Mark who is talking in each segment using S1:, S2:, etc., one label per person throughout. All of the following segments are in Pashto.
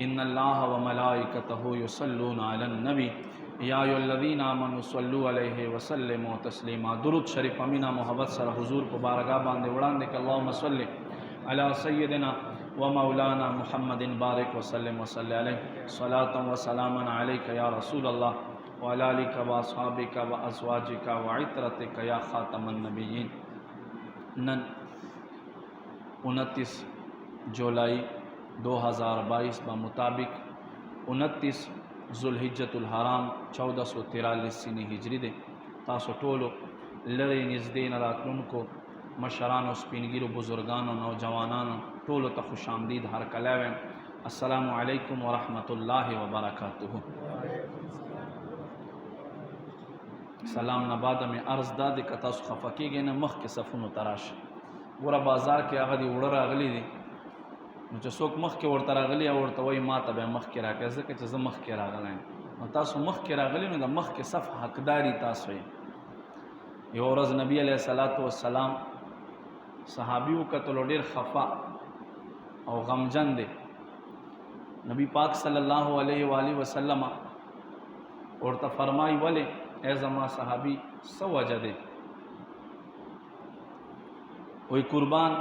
S1: इन्नल्लाह व मलाइकतहु युसल्लूना अलन नबी या अय्युहल्लज़ीना आमनु सल्लु अलैहि व सल्लिमु तस्लीमा। दुरूद शरीफ अमीना मोहब्बत सर हुजूर को बारगाह बांधे उड़ान के अल्लाहुम्मा सल्लि अला सय्यिदिना व मौलाना मुहम्मदिन बारिक व सल्लिम व सल्लि अलैहि सलातन व सलामन अलैका या रसूल अल्लाह व अला आलिका व अस्हाबिका व अज़वाजिका व इत्रतिका या खातमन नबिय्यीन। नन 29 जुलाई 2022 मुताबिक 29 जुल्हिज्जतुल हराम 1443 सिनी हिजरी दे। तासो टोलो लड़े नज़दे नरातुनको मशरानो स्पिनगिरो बुजुर्गानो नौजवानानो टोलो ता खुश आमदीद हर कलावें। अस्सलामु अलैकुम व रहमतुल्लाहि व बरकातुहु। सलाम नबाद में अर्ज़ दादे कता खफा के न मख के सफ़ुन तराश पूरा बाजार के आगदी उड़ रागली दी जो सोक मख के उड़ता रागली और तो वही माता बे मख के राके ऐसे कि मख के रागलें तासु मख के रागली न मख के सफ़ हकदारी तासु ये औरज़ नबी अलैहिस्सलातु वस्सलाम सहाबियों का तो डेर खफा और गमजन दे। नबी पाक सल्लल्लाहु अलैहि वसल्लम और तो फरमाई वाले ए ज़मा सहाबी सौ वजह दे वही कुर्बान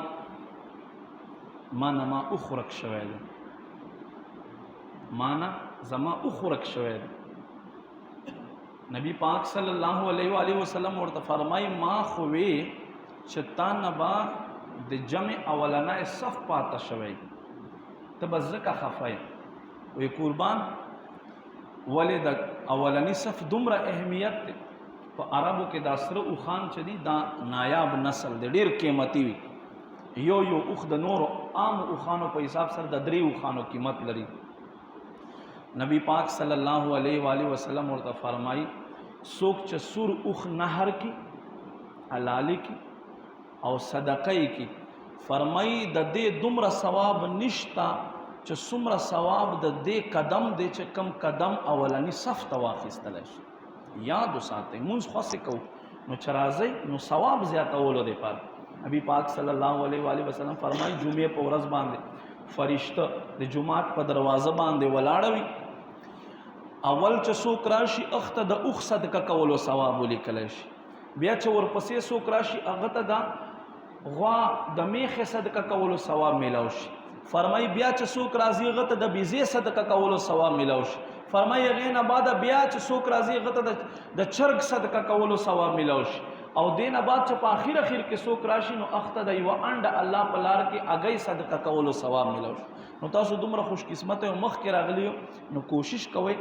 S1: माना मा उखरक शवैद माना ज़मा उखरक शवैद। नबी पाक सल्लल्लाहु अलैहि वसल्लम और तो फरमाई मा खुवे चता नबा द जमे अवलना सफ़ पाता शवै तब का खफ़ाए वही कुर्बान वले द अवलनी सफ़ दुमरा अहमियत तो अरबों के दासर उखान चदी दा नायाब नस्ल दे डेर कीमती हुई यो उख द नूर आम उखानों पर हिसाब सर ददरी उखानों कीमत लड़ी। नबी पाक सल्लल्लाहु अलैहि वसल्लम और फरमाई सोक चसुर उख नहर की हलाली की और सदक़ई की फरमाई द दे दुमरा सवाब निश्ता च सुमरा सवाब द दे कदम दे च कम कदम अवलनी सफ़ तवाखिस्तलश याद साते मुंस खसे को नो चराज़ई नो सवाब ज़्यादा वोलो दे पर। अभी पाक सल्लल्लाहु अलैहि वसल्लम फरमाई जुमे पर औरज़ बांधे फरिश्ता दे जुमात पर दरवाज़ा बांधे वलाड़वी अवल च सोकराशी अख्त द उख सदका कवलो सवाब बोली कलश बिया च और पसे सोकराशी अगत दा वा दमेख सदका कवलो सवाब मिलाउश फरमाई बिया च सोक राजी गत द बिजे सदका कवलो सवाब मिलाउश फरमाई अगेन बाद बिया च सोक राजी गत द चर्ग सदका कवलो सवाब मिलाउश और देन बाद च आखिर के सोक राशि नो अख्त द व अंड अल्लाह पलार के अगई सदका कवलो सवाब मिलाउश नो तासु दुमरा खुशकिस्मत है मख के रागलियो नो कोशिश कवे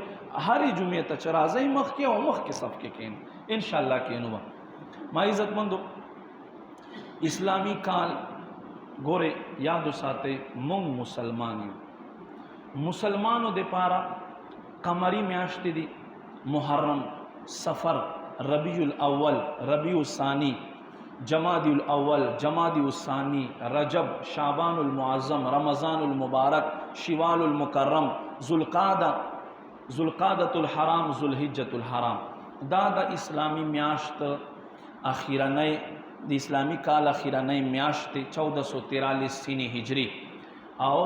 S1: हरी जुमे त चराज़ई मख के और मख के सब के केन इंशाअल्लाह के नुवा मा इज्जतमंदो इस्लामी काल गोरे याद साते मुंग मुसलमानों दे पारा कमरी म्याश्ती दी मुहर्रम सफ़र रबीउल अव्वल रबीउल सानी जमादिउल अव्वल जमादिउल सानी रजब शाबानुल मुअज़्ज़म रमज़ानुल मुबारक शिवालुल मुकर्रम जुल्क़ादतुल हराम जुल्हिज्जतुल हराम दादा इस्लामी म्याश्त आखिरा नए इस्लामी काल आखिरा नए म्याश्त 1443 सिनी हिजरी आओ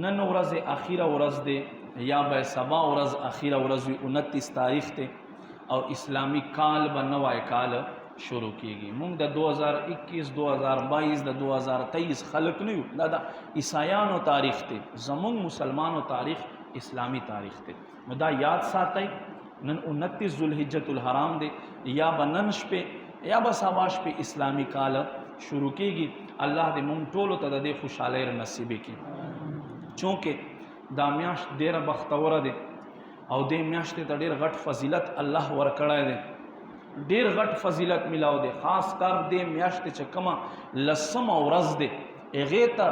S1: नन उरज़ आखिरा उरज़ दे या ब सबा उरज़ आखिरा उरज़ 29 तारीख़ थे और इस्लामी काल ब नवाए काल शुरू की गई मुंग द 2021 2022 द 2023 खलक नहीं दादा ईसायानो तारीख़ थे जमुंग मुसलमानों तारीख़ इस्लामी तारीख़ थे मुदा याद साथ नन 29 जुल्हिज्जतुल हराम दे या ब नंश पे या बस आवाश पे इस्लामी काल शुरू कीगी। अल्लाह दे मुंग टोलो तद दे खुशहाली नसीबे की चूँकि दाम्याश देर बख्तवर दे और दे म्याश्ते त डेर गट फजीलत अल्लाह वरकड़ा दे डेर गट फजीलत मिलाओ दे ख़ास कर दे म्याश्ते चकमा लसम और रज़ दे एगेता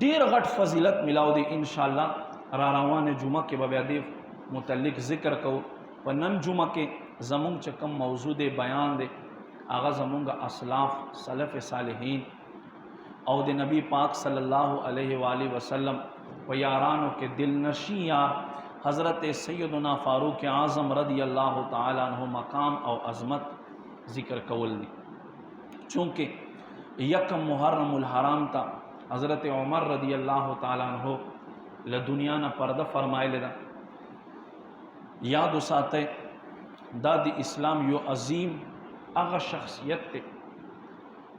S1: डेर गट फजीलत मिलाओ दे इंशाअल्लाह रारवान जुमा के बब्यादे मुतल्लिक ज़िक्र कहो पनन जुमा के ज़मुंग चकम मौजूद बयान दे आगा ज़मुंग असलाफ़ सलफ़ सालिहीन और दे नबी पाक सल्लल्लाहु अलैहि वसल्लम व यारानों के दिल नशी यार हज़रत सैयदना फ़ारूक आज़म रदी अल्लाह ताला अन्हु मकाम और अज़मत ज़िक्र कवल दी। चूँकि यकम मुहर्रमुल हराम था हज़रत उमर रदी अल्लाह ताला अन्हु له دنیا نه پرده فرمایلی ده. یاد وساتئ دا د اسلام یو عظیم هغه شخصیت دی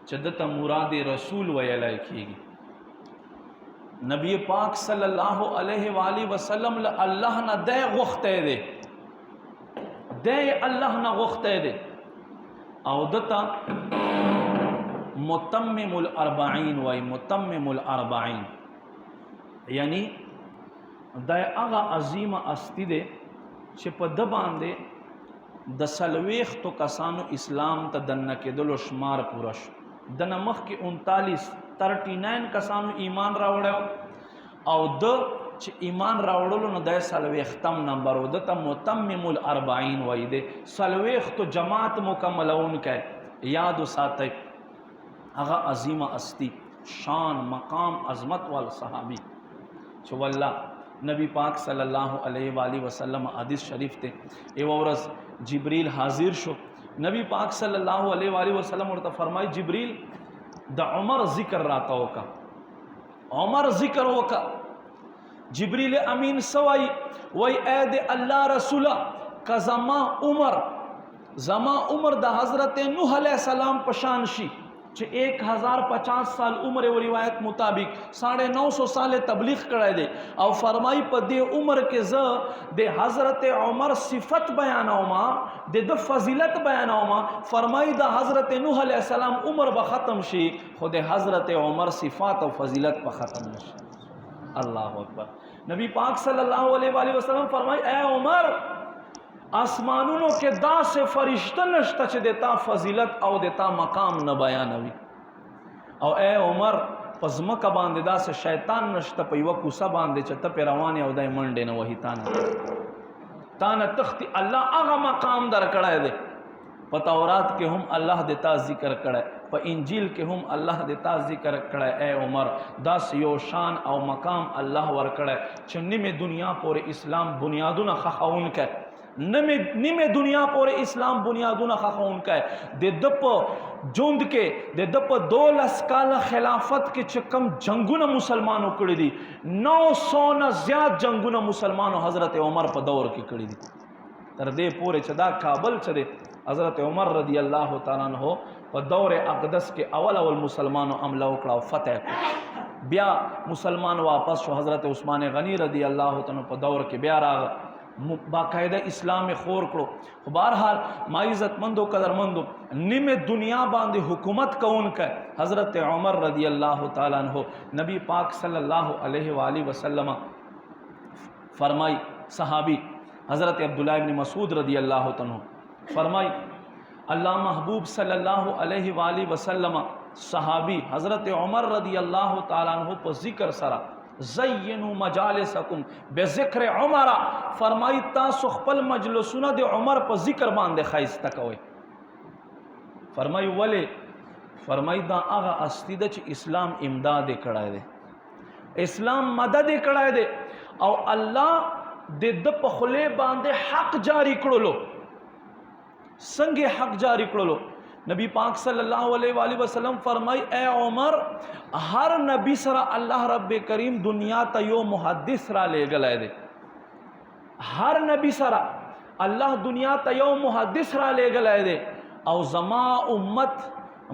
S1: چې دته مراد رسول ویلی کیږي. نبی پاک صلی الله علیه و آله وسلم له الله نه دی غوښتی دی، دی الله نه غوښتی دی او دته متمم الاربعین وای. متمم الاربعین یعنی دا هغه عظیمه هستی دی چې په ده باندې د 40 کسانو اسلام ته دننه کېدلو شمار پوره شو. د نه مخکې 39 کسانو ایمان راوړی او د چې ایمان راوړلو نو د 40 نمبر و. دته متمم الاربعین وای دی، 40 جماعت مکملونکی. یاد وساتئ هغه عظیمه هستی، شان، مقام، عظمت وال صحابی چې والله نبی پاک صلی الله علیه و آله وسلم حدیث شریف ته یو ورځ جبریل حاضر شو. نبی پاک صلی الله علیه و آله وسلم ورته فرمای جبریل د عمر ذکر راته وکا، عمر ذکر وکا. جبریل امین سوای وای اے د الله رسوله که زما عمر د حضرت نوح علیہ السلام پشان شي چې 1050 سال عمر و روایت مطابق 950 سال تبلیغ کړی دی او فرمای په دې عمر کې زه د حضرت عمر صفت بیانوما، د فضیلت بیانوما. فرمای د حضرت نوح علیہ السلام عمر به ختم شي خو د حضرت عمر صفات او فضیلت به ختم نشي. الله اکبر. نبی پاک صلی الله علیه و آله وسلم فرمای اے عمر آسمانونو کې داسې فرشته نشته چې د تا فضیلت او د تا مقام نه بیانوي، او اے عمر په ځمکه باندې داسې شیطان نشته په یوه کوڅه باندې چې ته پې روان یې او دی منډې نه وهي تا نه تختی. الله هغه مقام درکړی دی. په تورات کې هم الله د تا ذکر کړی، په انجیل کې هم الله د تا ذکر کړی. اے عمر داسې یو شان او مقام الله ورکړی چې نیمه دنیا پورې اسلام بنیادونه خښوونکی، نیمه دنیا پورې اسلام بنیادونه خښوونکی. د ده په ژوند کې د ده په 12 کاله خلافت کې چې کم جنگونه مسلمانو کړي دي 900 نه زیات جنگونه مسلمانو حضرت عمر په دور کې کړي دي. تر دې پورې چې دا کابل چې دی حضرت عمر رضی الله تعالی عنہ په دور اقدس کې اول مسلمانو حمله وکړه او فتح کړه. بیا مسلمان واپس شو، حضرت عثمان غنی رضی الله تعالی عنہ په دور کې بیا راغ باقاعده اسلام خور کړو. خو بہرحال ما عزتمندو قدرمندو نیمه دنیا باندې حکومت کوونکی حضرت عمر رضی الله تعالی عنہ نبی پاک صلی الله علیه و آله وسلم فرمای صحابی حضرت عبداللہ ابن مسعود رضی اللہ عنہ فرمائی اللہ محبوب صلی اللہ علیہ وآلہ وسلم صحابی حضرت عمر رضی اللہ تعالیٰ عنہ پر ذکر سرا زینو مجالسکم بذکر عمر فرمائی تاسو خپل مجلسونه د عمر پر ذکر باندې خایسته کوئ. فرمائی ولی فرمائی دا هغه هستی ده چې اسلام امداد کړی دی، اسلام مدد کړی دی او الله د په خولې باندې حق جاری کړلو. څنګه حق جاری کړلو؟ نبی پاک صلی الله علیه و آله وسلم فرمای اے عمر ہر نبی سره الله رب کریم دنیا ته یو محدث را لېږلی دی. هر نبی سره الله دنیا ته یو محدث را لېږلی دی او زما امت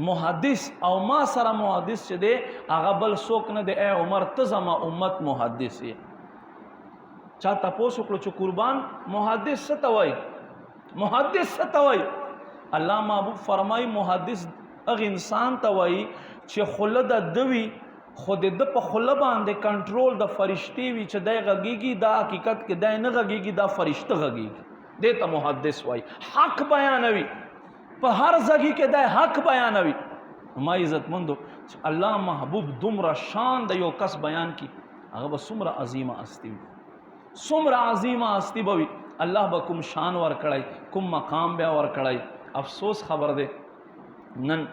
S1: محدث او ما سره محدث چې دی هغه بل څوک نه دی. اے عمر ته زما امت محدث یې. چا تپوس وکړو چې قربان محدث څه ته وایي؟ محدث څه ته وایي؟ الله محبوب فرمای محدث هغه انسان ته وایي چې خوله د ده وي خو د ده په خوله باندې کنټرول د فرشتې وي چې دی غږېږي دا حقیقت کې دی نه غږېږي دا فرشته غږېږي. دې ته محدث وایي. حق بیانوي په هر ځای کې دی حق بیانوي. ما عزتمندو چې الله محبوب دومره شان د یو کس بیان کی هغه به څومره عظیمه هستی وي، څومره عظیمه هستی به وي. الله به کوم شان ورکړی، کوم مقام بیا ورکړی. افسوس خبر دی نن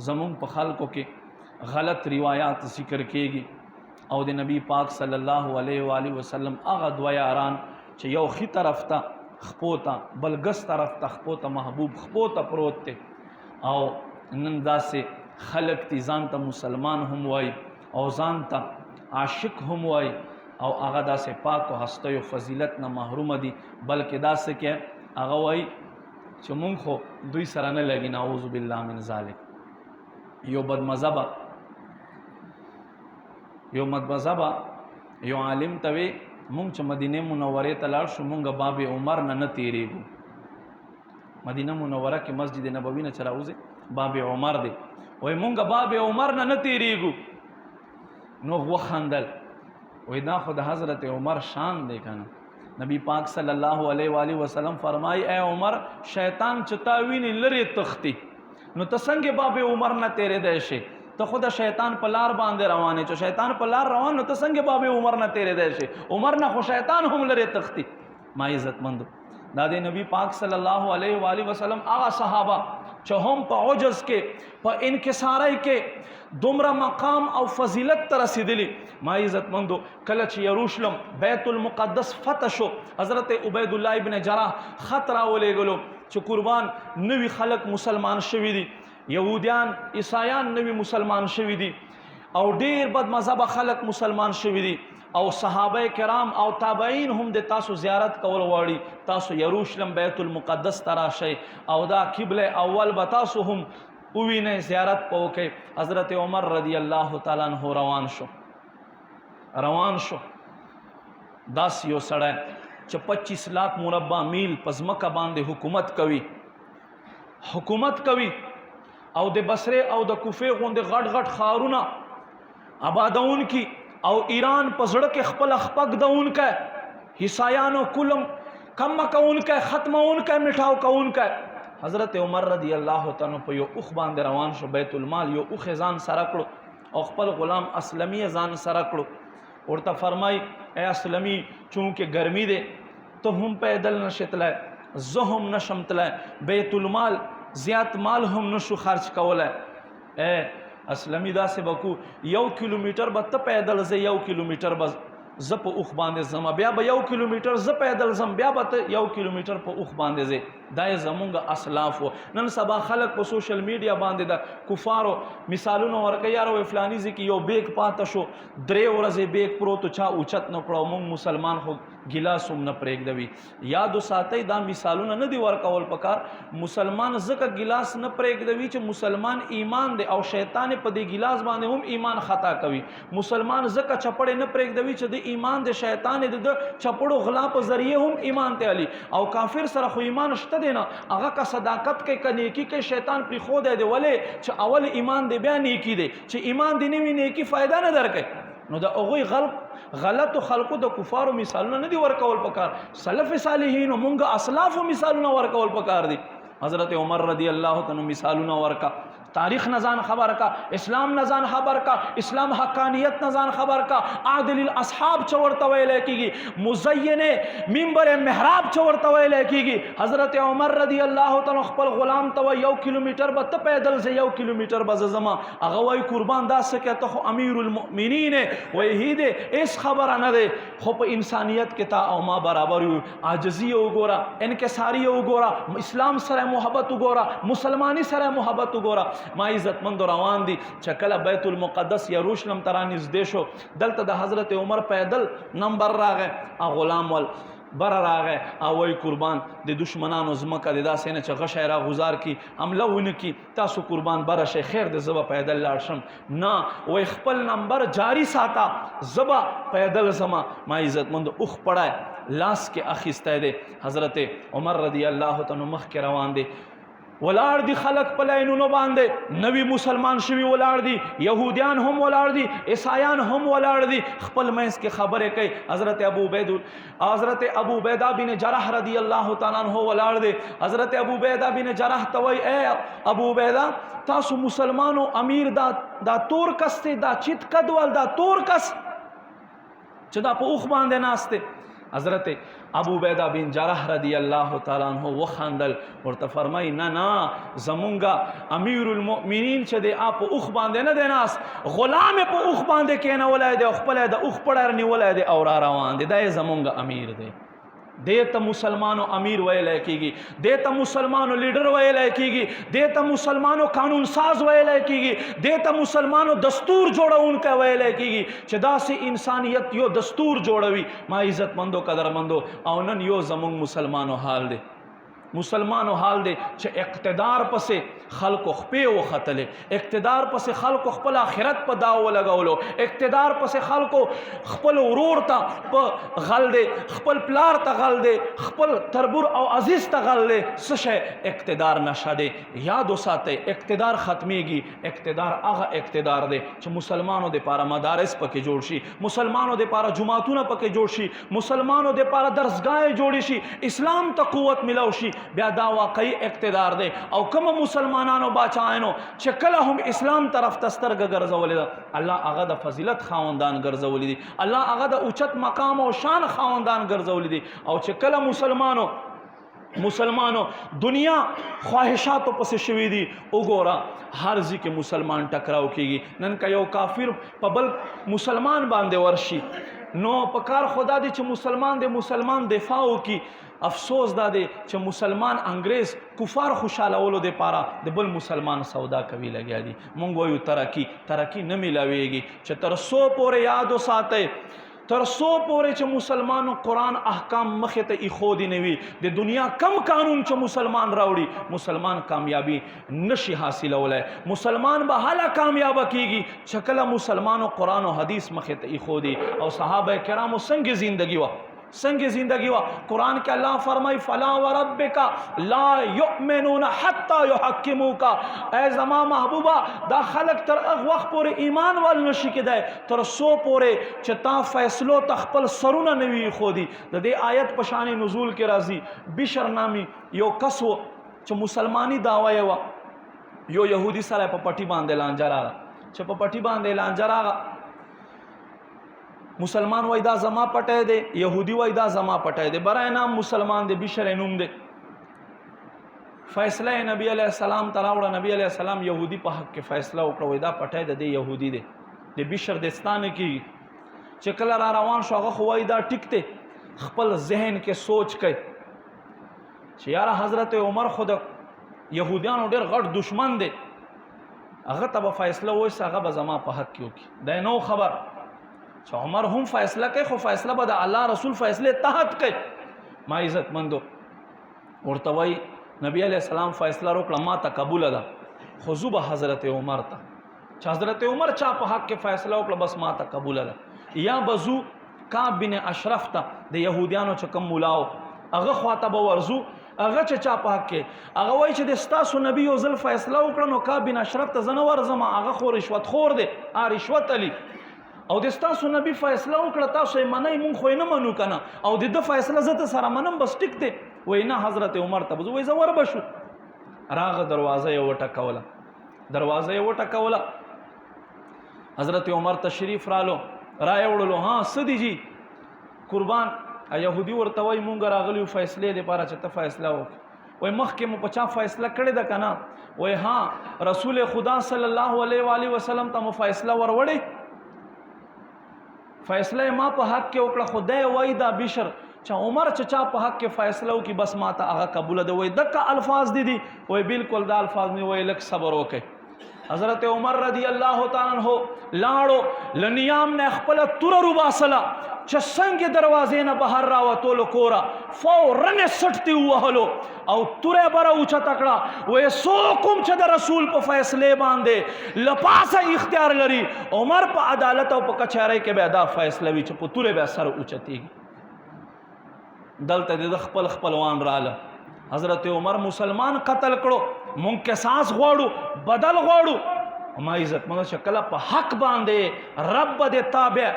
S1: زمون په خلکو کې غلط روایات ذکر کېږي او د نبی پاک صلی الله علیه و آله وسلم هغه دوه یاران چې یو ښي طرف ته خپو ته بل ګس طرف ته خپو ته محبوب خپو ته پروت دی او نن داسې خلک دي ځان ته مسلمان هم وایي او ځان ته عاشق هم وایي او هغه داسې پاک او هسته او فضیلت نه محروم دي بلکې داسې کې هغه وایي چې مونږ خو دوی سره نه لګي نعوذ بالله من ذلک یو بدمذهبه یو عالم ته وی مونږ چې مدینه منورې ته لاړ شو مونږ باب عمر نه تیریږو مدینه منوره کې مسجد نبوي نه چراوځي باب عمر دی وای مونږ باب عمر نه تیریږو نو وخندل وای دا خو د حضرت عمر شان دی کنه نبی پاک صلی الله علیه و آله وسلم فرمای اے عمر شیطان چتا ویني لری تختی نو تسنګ باب عمر نه تیرې دی شي ته خود شیطان په لار باندې روانه چې شیطان په لار روان نو تسنګ باب عمر نه تیرې دی شي عمر نه خو شیطان هم لری تختی ما عزت مند دا د نبی پاک صلی الله علیه و آله وسلم هغه صحابه چې هم په عجز کې په انکسارۍ کې دومره مقام او فضیلت ته رسیدلی ما عزت مندو کله چې یروشلم بیت المقدس فتح شو حضرت عبید الله ابن جراح خط راولېږلو چې قربان نوي خلق مسلمان شوي دي یهودیان عیسایان نوي مسلمان شوي دي او ډیر بد مذهب خلق مسلمان شوي دي او صحابه کرام او تابعین هم د تاسو زیارت کول غواړي تاسو یروشلم بیت المقدس تراشئ او دا قبله اول به تاسو هم ووینئ زیارت په وکئ حضرت عمر رضی الله تعالی عنہ روان شو داس یو سړی چې 25 लाख مربع میل په ځمکه باندې حکومت کوي او د بصره او د کوفه غوندې غټ ښارونه آبادون کی او ایران په زړه کې خپل خپک دون کا حسایانو کلم کم کون کا ختمون کا مٹھاو کون کا حضرت عمر رضی الله تعالی په یو اوخ باندې روان شو بیت المال یو اوخ ځان سره کړو او خپل غلام اسلمی ځان سره کړو ورته فرمای اے اسلمی چونکه ګرمي ده ته هم پیدل نشتلای زه هم نشم تلای بیت المال زیات مال هم نشو خرج کولای اے اسلمی دا سے بکو 1 کیلومیٹر به ته پیدل زه 1 کیلومیٹر به زه په اوخ باندې زما بیا به 1 کیلومیټر زه پیدل زم بیا به ته 1 کیلومیټر په اوخ باندې زه دا زمونږ اسلاف و نن سبا خلک په سوشل میډیا باندې د کفارو مثالونه ورکوي یارو فلانی ځکه یو بیگ پاته شو 3 ورځې بیگ پروت چا اوچت نه کړو مونږ مسلمان خو ګلاس هم نه پرېږدوي یادو ساتئ دا مثالونه نه دی ورکول پکار مسلمان ځکه ګلاس نه پرېږدوي چې مسلمان ایمان دی او شیطان په دې ګلاس باندې هم ایمان خطا کوي مسلمان ځکه چپړې نه پرېږدوي چې د ایمان د شیطان د چپړو غلا په ذریعه هم ایمان ته علي او کافر سره خو ایمان شته دی نه هغه کا صداقت کې کنيکی کې شیطان پرې خو دی ولې چې اول ایمان دی بیا نیکی دی چې ایمان دی نه وي نیکی فائدہ نه درکې نو دا هغوی غلط خلقو د کفارو مثالونه نه دي ورکول پکار سلف صالحین مونږ اسلاف مثالونه ورکول پکار دي حضرت عمر رضی الله تعالی مثالونه ورکا تاریخ نزان خبر کا اسلام نزان خبر کا اسلام حقانیت نزان خبر کا عادل الاصحاب چورته ویل کیږي مزین منبر محراب چورته ویل کیږي حضرت عمر رضی الله تعالی خپل غلام ته 1 کیلومیټر به ته پیدل زه 1 کیلومیټر به زما هغه وای قربان داسه کې ته امیر المؤمنین وای هیده اس خبر نه ده خو په انسانیت کې تا او ما برابر یو عاجزی وګوره انکساری وګوره اسلام سره محبت وګوره مسلمانی سره محبت وګوره ما عزت مند روان دي چکله بیت المقدس یروشلم تران نږدې شو دلته د حضرت عمر پیدل نمبر راغی غلام ول بر راغی او وای قربان د دشمنانو زمکه د داسې نه چې غشای را گزار کی حمله ونه کی تاسو قربان بر شي خیر د زبا پیدل لاړ شم نه وای خپل نمبر جاری ساته زبا پیدل زما ما عزت مند اوخ پړای لاس کې اخیسته دی حضرت عمر رضی الله تعالی مخ کې روان دي ولاړ دي خلق په لاینونو باندې نوی مسلمان شوي ولاړ دي يهوديان هم ولاړ دي عیسایان هم ولاړ دي خپل مینس کې خبره کوي حضرت ابو عبیده بن جراح رضی الله تعالی عنہ ولاړ دي حضرت ابو عبیده بن جراح توي اے ابو عبیده تاسو مسلمانو امیر دا تور کس ته دا چیت کدوال دا تور کس چې دا په اوخ باندې ناشته حضرت ابو عبیده بن جراح رضی الله تعالی عنہ وخندل ورته فرمای نه زمونږه امیر المؤمنین چې د اپ اوخ باندې نه دیناس غلام په اوخ باندې کینه ولای د خپل د اوخ پړر نیولای د اور روان دي د زمونږه امیر دی دیتا مسلمانو امیر ویلے کیگی، دیتا مسلمانو لیڈر ویلے کیگی، دیتا مسلمانو قانون ساز ویلے کیگی، دیتا مسلمانو دستور جوڑا ان کا ویلے کیگی چھ دا سی انسانیت یو دستور جوڑوی ما عزت مندو قدر مندو او نن یو زمون مسلمانو حال دے مسلمانو حال دے چھ اقتدار پسے خلق خپے و خطلے اقتدار پسے خلق خپل آخرت پا داو لگولو اقتدار پسے خلق خپل ورور تا پا غل دے خپل پلار تا غل دے خپل تربور او عزیز تا غل دے سشے اقتدار نشا دے یادو ساتے اقتدار ختمی گی اقتدار آغا اقتدار دے چھ مسلمانو دے پارا مدارس پاکے جوڑ شی مسلمانو دے پارا جماعتون پاکے جوڑ شی مسلمانو دے پارا درسگاہ جوڑی شی اسلام تا قوت ملاو شی بیا دا واقعی اقتدار دے او کم مسلمانانو باچائنو چکل ہم اسلام طرف تسترگ گرزولی دا اللہ آغا دا فضیلت خواندان گرزولی دی اللہ آغا دا اچت مقام و شان خواندان گرزولی دی او چکل مسلمانو دنیا خواہشاتو پس شوی دی اگورا ہر زی کے مسلمان ٹکراو کی گی نن کا یو کافر پبل مسلمان باندے ورشی نو پکار خدا دی چھ مسلمان دفاعو کی افسوس دا دے چھ مسلمان انگریز کفار خوشحالولو دے پارا دے بل مسلمان سودا کوي لگیا دی منگویو ترقی نمیلاوے گی چھ ترسو پورے یادو ساتے ترسو پورے چھ مسلمان قرآن احکام مخیط اخودی نوی دے دنیا کم قانون چھ مسلمان راوڑی مسلمان کامیابی نشی حاصل ہولے مسلمان بحالا کامیابہ کی گی چکلا مسلمان قرآن و حدیث مخیط اخودی اور صحابہ کرام سنگ زندگی وا قرآن کے اللہ فرمائی فلا وربکا لا یؤمنون حتی یحکموکا اے زمان محبوبہ دا خلق تر اغ وقت پورے ایمان والنشی کے دائے تر سو پورے چتا فیصلو تخپل سرونا نوی خودی دا دے آیت پشانی نزول کے رازی بشر نامی یو کسو چھ مسلمانی دعوی وا یو یہودی سرائے پا پٹی باندے لانجر آگا چھ پا پٹی باندے لانجر آگا مسلمان وای دا زما پټه دے یہودی وای دا زما پټه دے برای نام مسلمان دے بشر نوم دے فیصلہ نبی علیہ السلام تراوڑا نبی علیہ السلام یہودی پا حق کے فیصلہ اکڑا وای دا پټه دے یہودی دے بشر دستان کی چکل را روان شو اغا وای دا ٹک تے خپل ذہن کے سوچ کے یارا حضرت عمر خود یہودیانو ډیر غټ دشمن دے اغا تبا فیصلہ ویسا اغا بزما پا حق کیو کی دا نو خبر چھ عمر ہم فیصلہ کئی خو فیصلہ با دا اللہ رسول فیصلے تحت کئی ما عزت مندو ارتوائی نبی علیہ السلام فیصلہ روکلا ما تا قبول دا خضوب حضرت عمر تا چھ حضرت عمر چا پا حق کے فیصلہ روکلا بس ما تا قبول دا یا بزو کعب بن اشرف تا دے یہودیانو چکم مولاو اغا خواتا با ورزو اغا چا پا حق کے اغا وای چھ دستاسو نبی و ظل فیصلہ روکلا نو کعب بن اشرف تا زنور زما اغا خو رشوت خور دے رشوت علی او دستاسو نبی فیصلہ وکړه تاسو منای مون خو نه منو کنه او د فیصله زته سره منم بس ټیک ته وای نه حضرت عمر ته وای زور بشو راغ دروازه یو ټکوله حضرت عمر تشریف رالو رای وړلو ها سدی جی قربان یهودی ورته وای مونږ راغلیو فیصله لپاره چې ته فیصله وکړه وای مخکې مو پچا فیصله کړی ده کنه وای ها رسول خدا صلی الله علیه و آله وسلم ته مو فیصله وروړی فیصلہ ما پا حق کے اکڑا خدای وای دا بشر چا عمر چا پا حق کے فیصلہ کی بس ما تا آغا قبول دے وای دکا الفاظ دی وای بالکل دا الفاظ نہیں وای لک صبر ہو کے حضرت عمر رضی اللہ تعالیٰ عنہ لاڑو لنیام نے اخپل تور رباسلا چا سنگ دروازے نا بہر راو تولو کورا فورن سٹتی ہوا ہلو او تورے برا اوچا تکڑا وہ سوکم چا دا رسول پا فیصلے باندے لپاسا اختیار لری عمر پا عدالت او پا کچھارے کے بیدا فیصلے وی چا پا تورے بے سر اوچا تیگی دلتا دے خپلوان رالا حضرت عمر مسلمان قتل کرو مونگ کے سانس غوڑو بدل غوڑو ما عزت مندو شکلا پا حق باندے رب دے تابع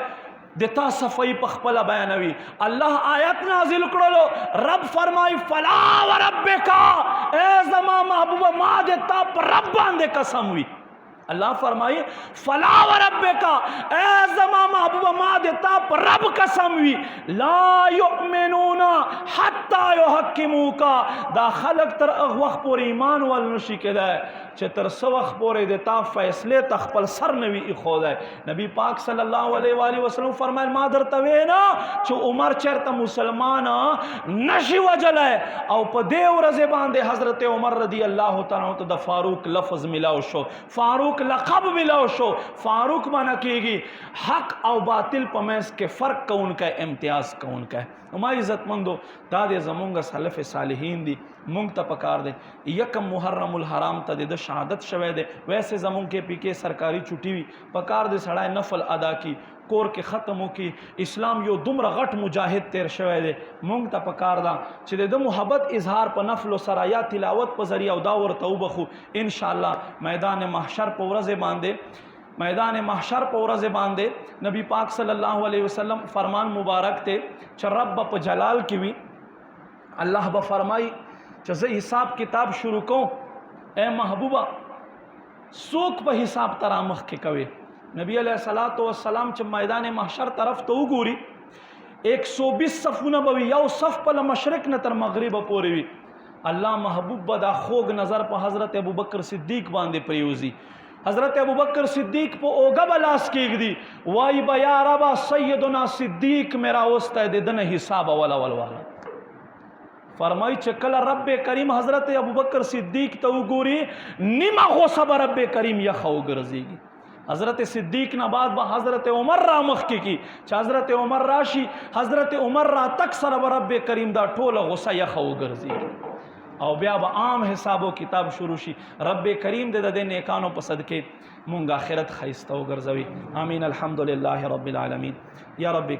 S1: دیتا صفائی پخپلا بیانوی اللہ آیت نازل کرلو رب فرمائی فلا وربکا اے زمان محبوبہ ما دیتا پر رب باندے قسم ہوئی اللہ فرمائی فلا وربکا اے زمان محبوبہ ما دیتا پر رب قسم ہوئی لا یؤمنون حتی یحکموکا دا خلق تر اغوخ پور ایمان والنشی کے دائے چې تر څو وخت پورې د تا فیصلې ته خپل سر نه وي ایښودی. نبی پاک صلی الله علیه و آله وسلم فرمایل ما درته وینا چې عمر چېرته مسلمان نشي وجلی او په دې ورځې باندې حضرت عمر رضی الله تعالی عنہ ته د فاروق لفظ ملاو شو، فاروق لقب ملاو شو. فاروق مانا کېږي حق او باطل په منځ کې فرق کوونکی، امتیاز کوونکی. ما عزت مندو دا د زمونږ سلف صالحین دي، مونږ ته پکار دی یکم محرم الحرام ته د شهادت شوی دی. ویسے زمونږ کې پی کې سرکاری چھٹی وي، پکار دی سړی نفل ادا کی، کور کې ختم وکي. اسلام یو دومره غټ مجاهد تیر شوی دی، مونږ ته پکار دا چې د محبت اظهار په نفل سره یا تلاوت په ذریعه او دا ورته وبخو. ان شاء الله میدان محشر په ورځ باندې نبی پاک صلی الله علیه وسلم فرمان مبارک ته چې رب په جلال کې وي، الله به فرمای چې زه حساب کتاب شروع کوم، اے محبوبہ څوک په حساب تر مخ کې کوي. نبی علیہ الصلوۃ والسلام چې میدان محشر طرف ته وګوري 120 صفونه به وي، یو صف په مشرق نه تر مغرب پورې وي. الله محبوب به دا خوږ نظر په حضرت ابوبکر صدیق باندې پریوزي. حضرت ابوبکر صدیق په اوګه بلاس کېږدي، وای به یا ربا سیدنا صدیق میرا وسته د دنه حساب والا فرمای چې کله رب کریم حضرت ابوبکر صدیق ته وګوري نیمه غوسه به رب کریم یخه وګرځېږي. حضرت صدیق نه بعد به حضرت عمر را مخکې کی چې حضرت عمر راشي، حضرت عمر را تک سره به رب کریم دا ټوله غوسه یخه وګرځېږي او بیا به عام حساب و کتاب شروع شي. رب کریم دې د نیکانو په صدقې مونږ آخرت ښایسته وګرځوي. آمین. الحمدلله رب العالمین. یا رب